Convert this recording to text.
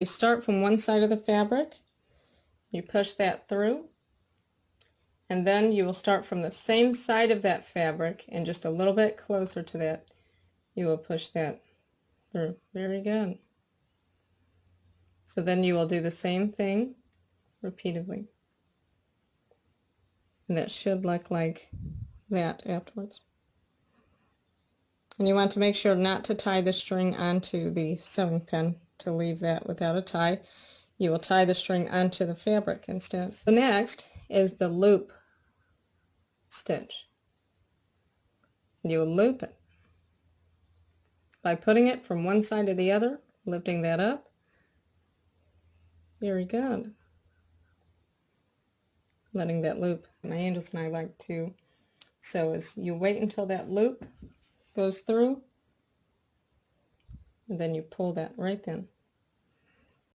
You start from one side of the fabric, you push that through, and then you will start from the same side of that fabric and just a little bit closer to that, you will push that through. Very good. So then you will do the same thing repeatedly. And that should look like that afterwards. And you want to make sure not to tie the string onto the sewing pin, to leave that without a tie. You will tie the string onto the fabric instead. The next is the loop stitch. You will loop it by putting it from one side to the other, lifting that up. Very good. Letting that loop. My angels and I like to sew is you wait until that loop goes through, and then you pull that right then.